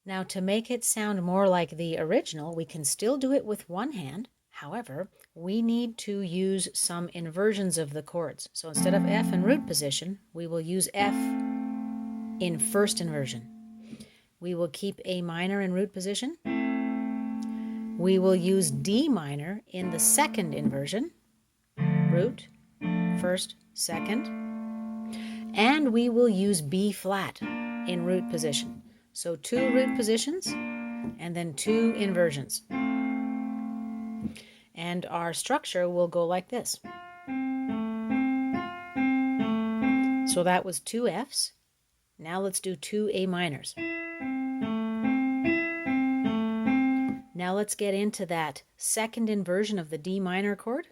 Now, to make it sound more like the original, we can still do it with one hand. However, we need to use some inversions of the chords. So instead of F in root position, we will use F in first inversion. We will keep A minor in root position. We will use D minor in the second inversion, root, first, second. And we will use B flat in root position. So 2 root positions and then 2 inversions. And our structure will go like this. So that was 2 Fs. Now let's do 2 A minors. Now let's get into that second inversion of the D minor chord.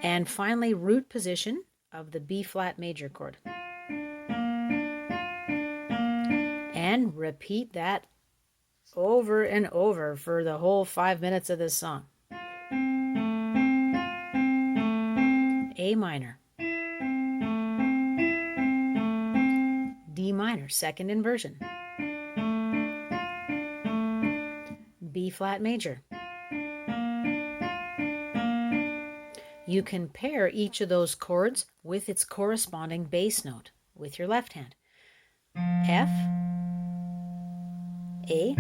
And finally, root position of the B flat major chord. And repeat that over and over for the whole 5 minutes of this song. A minor, D minor, second inversion, B flat major. You can pair each of those chords with its corresponding bass note with your left hand. F, A,